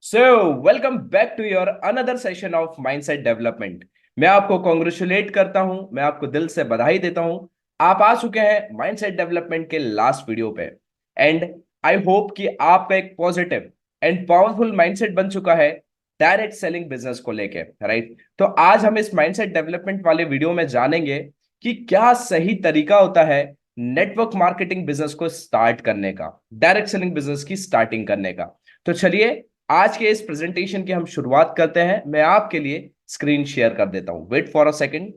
So welcome back to your another session of mindset development. मैं आपको congratulate करता हूं, मैं आपको दिल से बधाई देता हूं। आप आ चुके हैं माइंडसेट डेवलपमेंट के लास्ट वीडियो पे। एंड आई होप कि आपका एक पॉजिटिव एंड पावरफुल माइंडसेट बन चुका है डायरेक्ट सेलिंग बिजनेस को लेके, राइट। तो आज हम इस माइंडसेट डेवलपमेंट वाले वीडियो में जानेंगे कि क्या सही तरीका होता है नेटवर्क मार्केटिंग बिजनेस को स्टार्ट करने का, डायरेक्ट सेलिंग बिजनेस की स्टार्टिंग करने का। तो चलिए आज के इस प्रेजेंटेशन की हम शुरुआत करते हैं। मैं आपके लिए स्क्रीन शेयर कर देता हूं, वेट फॉर अ सेकेंड।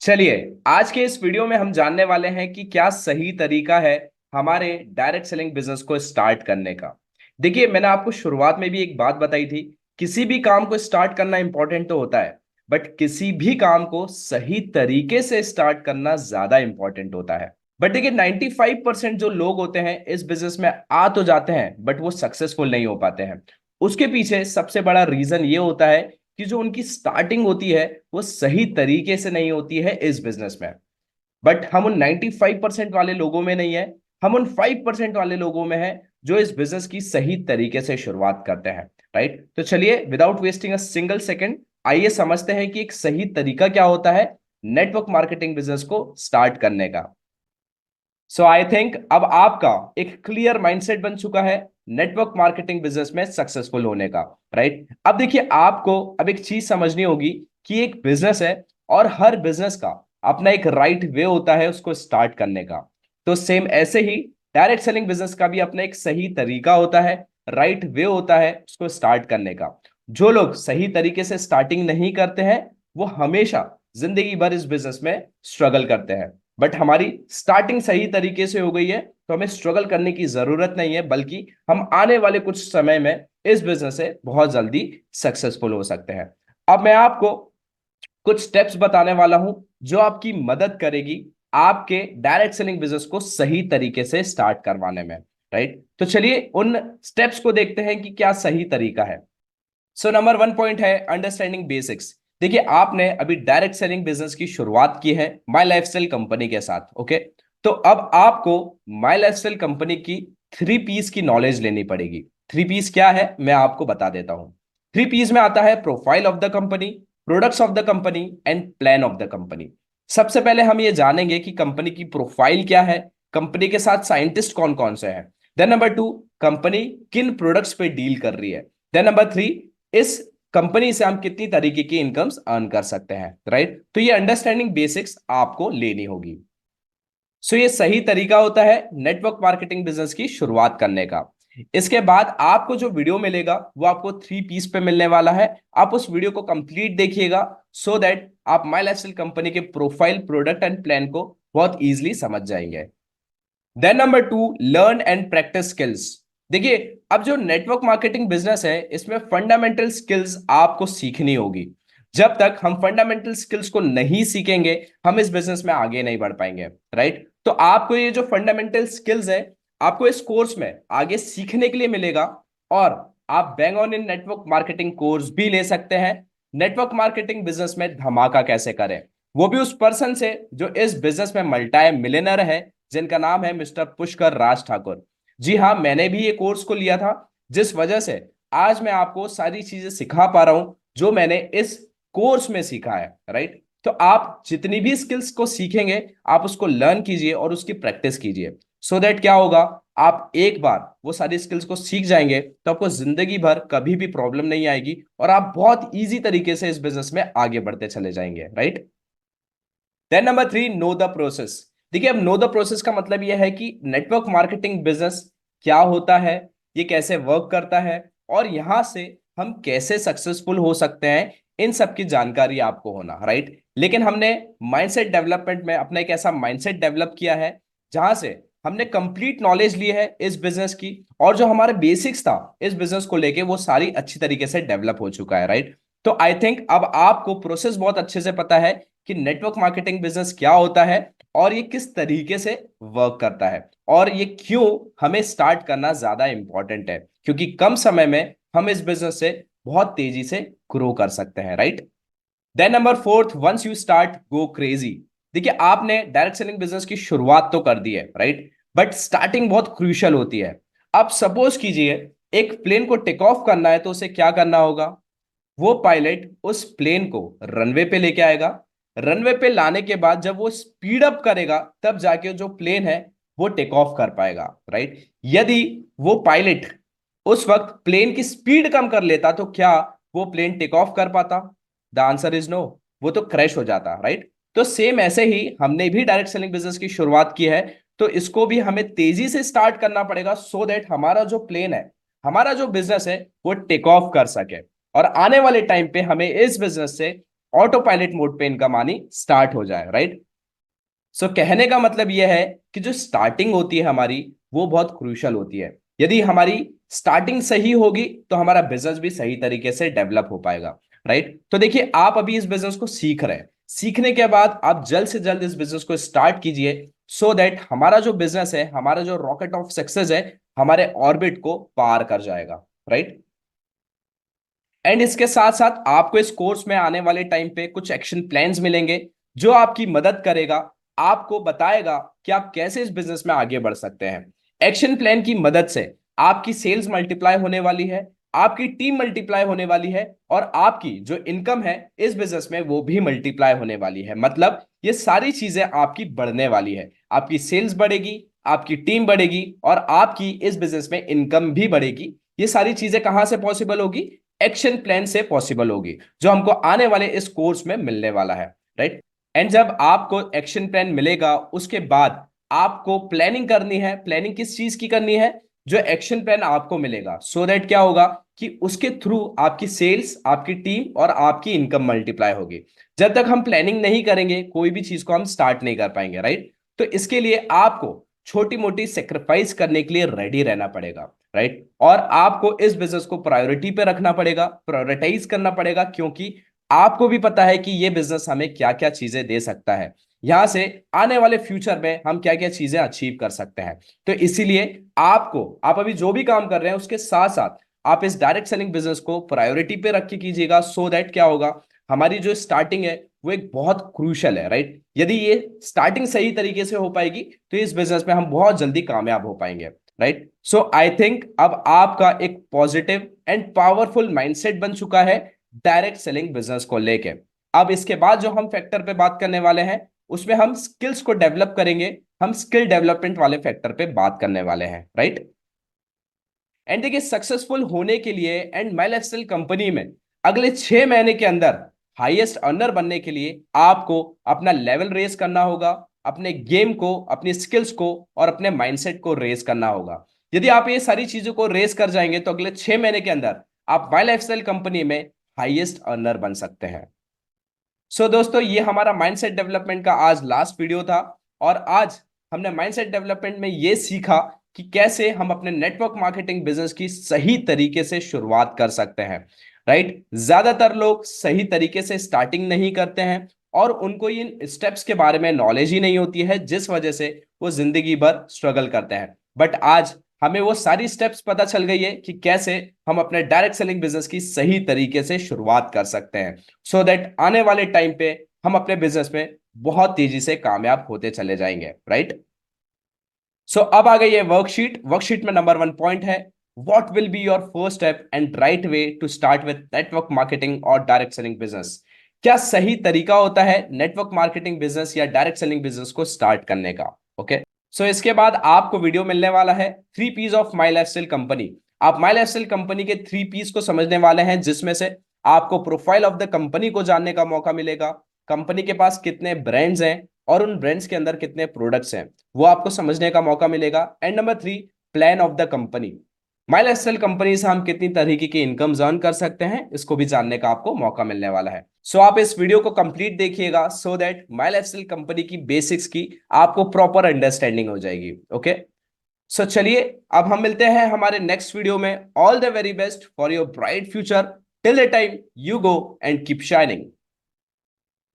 चलिए, आज के इस वीडियो में हम जानने वाले हैं कि क्या सही तरीका है हमारे डायरेक्ट सेलिंग बिजनेस को स्टार्ट करने का। देखिए, मैंने आपको शुरुआत में भी एक बात बताई थी, किसी भी काम को स्टार्ट करना इंपॉर्टेंट तो होता है, बट किसी भी काम को सही तरीके से स्टार्ट करना ज्यादा इंपॉर्टेंट होता है। बट देखिए, 95% जो लोग होते हैं इस बिजनेस में आ तो जाते हैं बट वो सक्सेसफुल नहीं हो पाते हैं। उसके पीछे सबसे बड़ा रीजन ये होता है कि जो उनकी स्टार्टिंग होती है वो सही तरीके से नहीं होती है इस बिजनेस में। बट हम उन 95% वाले लोगों में नहीं है, हम उन 5% वाले लोगों में है जो इस बिजनेस की सही तरीके से शुरुआत करते हैं, राइट। तो चलिए, without wasting a single second, आइए समझते हैं कि एक सही तरीका क्या होता है नेटवर्क मार्केटिंग बिजनेस को स्टार्ट करने का। सो आई थिंक अब आपका एक क्लियर माइंडसेट बन चुका है नेटवर्क मार्केटिंग बिजनेस में सक्सेसफुल होने का, राइट। अब देखिए, आपको अब एक चीज समझनी होगी कि एक बिजनेस है और हर बिजनेस का अपना एक राइट वे होता है उसको स्टार्ट करने का। तो सेम ऐसे ही डायरेक्ट सेलिंग बिजनेस का भी अपना एक सही तरीका होता है, राइट वे होता है उसको स्टार्ट करने का। जो लोग सही तरीके से स्टार्टिंग नहीं करते हैं वो हमेशा जिंदगी भर इस बिजनेस में स्ट्रगल करते हैं। बट हमारी स्टार्टिंग सही तरीके से हो गई है तो हमें स्ट्रगल करने की जरूरत नहीं है, बल्कि हम आने वाले कुछ समय में इस बिजनेस से बहुत जल्दी सक्सेसफुल हो सकते हैं। अब मैं आपको कुछ स्टेप्स बताने वाला हूं जो आपकी मदद करेगी आपके डायरेक्ट सेलिंग बिजनेस को सही तरीके से स्टार्ट करवाने में, राइट। तो चलिए उन स्टेप्स को देखते हैं कि क्या सही तरीका है। सो नंबर वन पॉइंट है अंडरस्टैंडिंग बेसिक्स। देखिए, आपने अभी डायरेक्ट सेलिंग बिजनेस की शुरुआत की है माई लाइफस्टाइल कंपनी के साथ, ओके। तो अब आपको माई लाइफस्टाइल कंपनी की 3 पीस की नॉलेज लेनी पड़ेगी। 3 पीस क्या है मैं आपको बता देता हूं। 3 पीस में आता है profile of the company, products of the company and plan of the company. सबसे पहले हम ये जानेंगे कि कंपनी की प्रोफाइल क्या है, कंपनी के साथ साइंटिस्ट कौन कौन से हैं। देन नंबर टू, कंपनी किन प्रोडक्ट्स पे डील कर रही है। देन नंबर थ्री, इस कंपनी से हम कितनी तरीके की इनकम्स अर्न कर सकते हैं, राइट। तो ये अंडरस्टैंडिंग बेसिक्स आपको लेनी होगी। सो ये सही तरीका होता है नेटवर्क मार्केटिंग बिजनेस की शुरुआत करने का। इसके बाद आपको जो वीडियो मिलेगा वो आपको 3 पीस पे मिलने वाला है। आप उस वीडियो को कंप्लीट देखिएगा सो दैट आप माई लाइफस्टाइल कंपनी के प्रोफाइल, प्रोडक्ट एंड प्लान को बहुत इजीली समझ जाएंगे। Then number two, learn and practice skills. देखिए, अब जो नेटवर्क मार्केटिंग बिजनेस है इसमें फंडामेंटल स्किल्स आपको सीखनी होगी। जब तक हम फंडामेंटल स्किल्स को नहीं सीखेंगे हम इस बिजनेस में आगे नहीं बढ़ पाएंगे, राइट। तो आपको ये जो फंडामेंटल स्किल्स है आपको इस कोर्स में आगे सीखने के लिए मिलेगा। और आप bang on in network marketing course भी ले सकते हैं। नेटवर्क मार्केटिंग बिजनेस में धमाका कैसे करें, वो भी उस पर्सन से जो इस बिजनेस में मल्टाई मिलियनर है, जिनका नाम है मिस्टर पुष्कर राज ठाकुर। जी हाँ, मैंने भी ये कोर्स को लिया था, जिस वजह से आज मैं आपको सारी चीजें सिखा पा रहा हूं जो मैंने इस कोर्स में सीखा है, राइट। तो आप जितनी भी स्किल्स को सीखेंगे आप उसको लर्न कीजिए और उसकी प्रैक्टिस कीजिए। सो दैट क्या होगा, आप एक बार वो सारी स्किल्स को सीख जाएंगे तो आपको जिंदगी भर कभी भी प्रॉब्लम नहीं आएगी और आप बहुत इजी तरीके से इस बिजनेस में आगे बढ़ते चले जाएंगे, right. Then number three, know the process. देखिए, अब नो द प्रोसेस का मतलब यह है कि नेटवर्क मार्केटिंग बिजनेस क्या होता है, ये कैसे वर्क करता है और यहां से हम कैसे सक्सेसफुल हो सकते हैं, इन सब की जानकारी आपको होना, राइट। लेकिन हमने माइंडसेट डेवलपमेंट में अपना एक ऐसा माइंडसेट डेवलप किया है जहां से हमने कंप्लीट नॉलेज ली है इस बिजनेस की, और जो हमारे बेसिक्स था इस बिजनेस को लेके वो सारी अच्छी तरीके से डेवलप हो चुका है, राइट। तो आई थिंक अब आपको प्रोसेस बहुत अच्छे से पता है कि नेटवर्क मार्केटिंग बिजनेस क्या होता है और ये किस तरीके से वर्क करता है और ये क्यों हमें स्टार्ट करना ज्यादा इंपॉर्टेंट है, क्योंकि कम समय में हम इस बिजनेस से बहुत तेजी से ग्रो कर सकते हैं, right. Then number fourth, once you start go crazy. देखिए, आपने डायरेक्ट सेलिंग बिजनेस की शुरुआत तो कर दी है, राइट, बट स्टार्टिंग बहुत क्रूशियल होती है। अब सपोज कीजिए एक प्लेन को टेक ऑफ करना है तो उसे क्या करना होगा? वो पायलट उस प्लेन को रनवे पे लेके आएगा। रनवे पे लाने के बाद जब वो स्पीड अप करेगा तब जाके जो प्लेन है वो टेक ऑफ कर पाएगा, राइट? यदि वो पायलट उस वक्त प्लेन की स्पीड कम कर लेता तो क्या वो प्लेन टेक ऑफ कर पाता? द आंसर इज नो, वो तो क्रैश हो जाता, राइट? तो सेम ऐसे ही हमने भी डायरेक्ट सेलिंग बिजनेस की शुरुआत की है, तो इसको भी हमें तेजी से स्टार्ट करना पड़ेगा सो दैट हमारा जो प्लेन है, हमारा जो बिजनेस है वो टेक ऑफ कर सके और आने वाले टाइम पे हमें इस बिजनेस से ऑटो पायलट मोड पे इनकम आनी स्टार्ट हो जाए, राइट? सो कहने का मतलब यह है कि जो स्टार्टिंग होती है हमारी वो बहुत क्रूशियल होती है। यदि हमारी स्टार्टिंग सही होगी तो हमारा बिजनेस भी सही तरीके से डेवलप हो पाएगा, राइट? तो देखिए, आप अभी इस बिजनेस को सीख रहे हैं, सीखने के बाद आप जल्द से जल्द इस बिजनेस को स्टार्ट कीजिए सो दैट हमारा जो बिजनेस है, हमारा जो रॉकेट ऑफ सक्सेस है, हमारे ऑर्बिट को पार कर जाएगा, राइट? एंड इसके साथ साथ आपको इस कोर्स में आने वाले टाइम पे कुछ एक्शन प्लान्स मिलेंगे जो आपकी मदद करेगा, आपको बताएगा कि आप कैसे इस बिजनेस में आगे बढ़ सकते हैं। एक्शन प्लान की मदद से आपकी सेल्स मल्टीप्लाई होने वाली है, आपकी टीम मल्टीप्लाई होने वाली है और आपकी जो इनकम है इस बिजनेस में वो भी मल्टीप्लाई होने वाली है। मतलब ये सारी चीजें आपकी बढ़ने वाली है, आपकी सेल्स बढ़ेगी, आपकी टीम बढ़ेगी और आपकी इस बिजनेस में इनकम भी बढ़ेगी। ये सारी चीजें कहां से पॉसिबल होगी? एक्शन प्लान से पॉसिबल होगी, जो हमको आने वाले इस कोर्स में मिलने वाला है, राइट? एंड जब आपको एक्शन प्लान मिलेगा उसके बाद आपको प्लानिंग करनी है। प्लानिंग किस चीज की करनी है? जो एक्शन प्लान आपको मिलेगा सो दैट क्या होगा कि उसके थ्रू आपकी सेल्स, आपकी टीम और आपकी इनकम मल्टीप्लाई होगी। जब तक हम प्लानिंग नहीं करेंगे कोई भी चीज को हम स्टार्ट नहीं कर पाएंगे, राइट? तो इसके लिए आपको छोटी मोटी सेक्रीफाइस करने के लिए रेडी रहना पड़ेगा, राइट? और आपको इस बिजनेस को प्रायोरिटी पे रखना पड़ेगा, प्रायोरिटाइज करना पड़ेगा, क्योंकि आपको भी पता है कि ये बिजनेस हमें क्या क्या चीजें दे सकता है, यहां से आने वाले फ्यूचर में हम क्या क्या चीजें अचीव कर सकते हैं। तो इसीलिए आप अभी जो भी काम कर रहे हैं उसके साथ साथ आप इस डायरेक्ट सेलिंग बिजनेस को प्रायोरिटी पे रख के कीजिएगा सो दैट क्या होगा, हमारी जो स्टार्टिंग है वो एक बहुत क्रूशल है, राइट? यदि ये स्टार्टिंग सही तरीके से हो पाएगी तो इस बिजनेस में हम बहुत जल्दी कामयाब हो पाएंगे, राइट? सो आई थिंक अब आपका एक पॉजिटिव एंड पावरफुल माइंडसेट बन चुका है डायरेक्ट सेलिंग बिजनेस को लेके। अब इसके बाद जो हम फैक्टर पे बात करने वाले हैं उसमें हम स्किल्स को डेवलप करेंगे, हम स्किल डेवलपमेंट वाले फैक्टर पे बात करने वाले हैं, राइट? एंड देखिए, सक्सेसफुल होने के लिए एंड माई लाइफस्टाइल कंपनी में अगले 6 महीने के अंदर हाईएस्ट अर्नर बनने के लिए आपको अपना लेवल रेस करना होगा, अपने गेम को, अपनी स्किल्स को और अपने माइंडसेट को रेस करना होगा। यदि आप ये सारी चीजों को रेस कर जाएंगे तो अगले 6 महीने के अंदर आप माई लाइफस्टाइल कंपनी में हाईएस्ट अर्नर बन सकते हैं। दोस्तों, ये हमारा माइंडसेट डेवलपमेंट का आज लास्ट वीडियो था और आज हमने माइंडसेट डेवलपमेंट में ये सीखा कि कैसे हम अपने नेटवर्क मार्केटिंग बिजनेस की सही तरीके से शुरुआत कर सकते हैं, राइट? ज्यादातर लोग सही तरीके से स्टार्टिंग नहीं करते हैं और उनको इन स्टेप्स के बारे में नॉलेज ही नहीं होती है, जिस वजह से वो जिंदगी भर स्ट्रगल करते हैं। बट आज हमें वो सारी स्टेप्स पता चल गई है कि कैसे हम अपने डायरेक्ट सेलिंग बिजनेस की सही तरीके से शुरुआत कर सकते हैं सो दैट आने वाले टाइम पे हम अपने बिजनेस में बहुत तेजी से कामयाब होते चले जाएंगे, राइट? अब आ गई है वर्कशीट। वर्कशीट में नंबर 1 पॉइंट है, what will be your first step and right way to start with network marketing और डायरेक्ट सेलिंग बिजनेस। क्या सही तरीका होता है नेटवर्क मार्केटिंग बिजनेस या डायरेक्ट सेलिंग बिजनेस को स्टार्ट करने का? ओके, इसके बाद आपको वीडियो मिलने वाला है 3 P's of my lifestyle company. आप माई लाइफस्टाइल कंपनी के 3 P's को समझने वाले हैं, जिसमें से आपको प्रोफाइल ऑफ द कंपनी को जानने का मौका मिलेगा, कंपनी के पास कितने ब्रांड्स हैं और उन ब्रांड्स के अंदर कितने प्रोडक्ट्स हैं वो आपको समझने का मौका मिलेगा। And number 3, plan of the company. My lifestyle company से हम कितनी तरीके की इनकम अर्न कर सकते हैं इसको भी जानने का आपको मौका मिलने वाला है। आप इस वीडियो को कंप्लीट देखिएगा so that my lifestyle company की बेसिक्स की आपको प्रॉपर अंडरस्टैंडिंग हो जाएगी। ओके, चलिए अब हम मिलते हैं हमारे नेक्स्ट वीडियो में। All the very best for your bright future. Till the time, you go and keep shining.